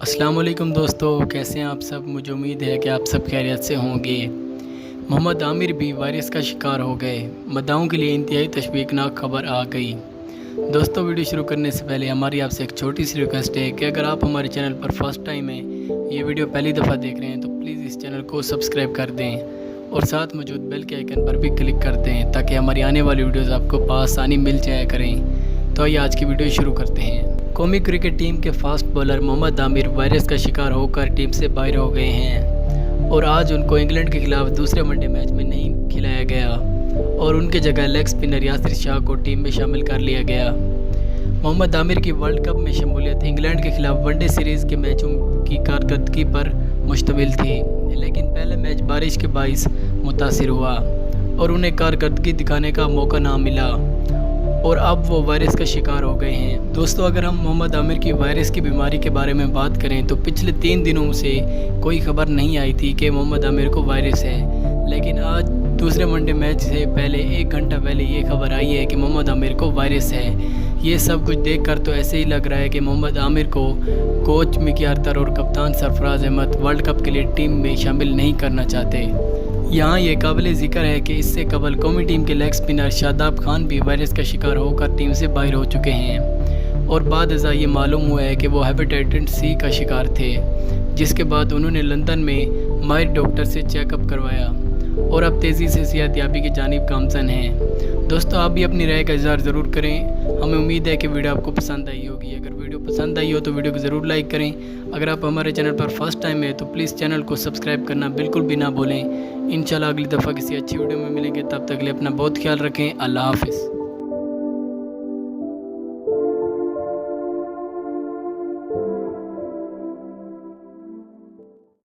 अस्सलाम वालेकुम दोस्तों, कैसे हैं आप सब। मुझे उम्मीद है कि आप सब खैरियत से होंगे। मोहम्मद आमिर भी वायरस का शिकार हो गए। मद्दाहों के लिए इंतहाई तशवीकनाक खबर आ गई। दोस्तों, वीडियो शुरू करने से पहले हमारी आपसे एक छोटी सी रिक्वेस्ट है कि अगर आप हमारे चैनल पर फर्स्ट टाइम है, ये वीडियो पहली दफ़ा देख रहे हैं, तो प्लीज़ इस चैनल को सब्सक्राइब कर दें और साथ मौजूद बेल के आइकन पर भी क्लिक कर दें ताकि हमारी आने वाली वीडियोज़ आपको आसानी मिल जाया करें। तो आइए आज की वीडियो शुरू करते हैं। कौमी क्रिकेट टीम के fast bowler Mohammad Amir virus का शिकार होकर टीम से बाहर हो गए हैं और आज उनको इंग्लैंड के खिलाफ दूसरे वनडे मैच में नहीं खिलाया गया और उनके जगह लेग स्पिनर यासिर शाह को टीम में शामिल कर लिया गया। मोहम्मद आमिर की वर्ल्ड कप में शमूलियत इंग्लैंड के खिलाफ वनडे सीरीज़ के मैचों की कारकर्दगी पर मुश्तमिल थी, लेकिन पहले मैच बारिश के बाइस मुतासिर हुआ और उन्हें कारकर्दगी दिखाने का मौका ना मिला और अब वो वायरस का शिकार हो गए हैं। दोस्तों, अगर हम मोहम्मद आमिर की वायरस की बीमारी के बारे में बात करें तो पिछले 3 दिनों से कोई खबर नहीं आई थी कि मोहम्मद आमिर को वायरस है, लेकिन आज दूसरे वनडे मैच से पहले 1 घंटा पहले ये खबर आई है कि मोहम्मद आमिर को वायरस है। ये सब कुछ देखकर तो ऐसे ही लग रहा है कि मोहम्मद आमिर को कोच मिकी आर्थर और कप्तान सरफराज अहमद वर्ल्ड कप के लिए टीम में शामिल नहीं करना चाहते। यहाँ ये काबिल ज़िक्र है कि इससे कबल कौमी टीम के लेग स्पिनर शादाब खान भी वायरस का शिकार होकर टीम से बाहर हो चुके हैं और बाद अज़ा ये मालूम हुआ है कि वो हेपेटाइटिस सी का शिकार थे, जिसके बाद उन्होंने लंदन में माहिर डॉक्टर से चेकअप करवाया और अब तेज़ी से सेहतयाबी की जानिब गामज़न हैं। दोस्तों, आप भी अपनी राय का इज़हार ज़रूर करें। हमें उम्मीद है कि वीडियो आपको पसंद आई होगी। अगर वीडियो पसंद आई हो तो वीडियो को ज़रूर लाइक करें। अगर आप हमारे चैनल पर फर्स्ट टाइम है तो प्लीज़ चैनल को सब्सक्राइब करना बिल्कुल भी ना भूलें। इंशाल्लाह अगली दफ़ा किसी अच्छी वीडियो में मिलेंगे। तब तक के लिए अपना बहुत ख्याल रखें। अल्लाह हाफ़िज़।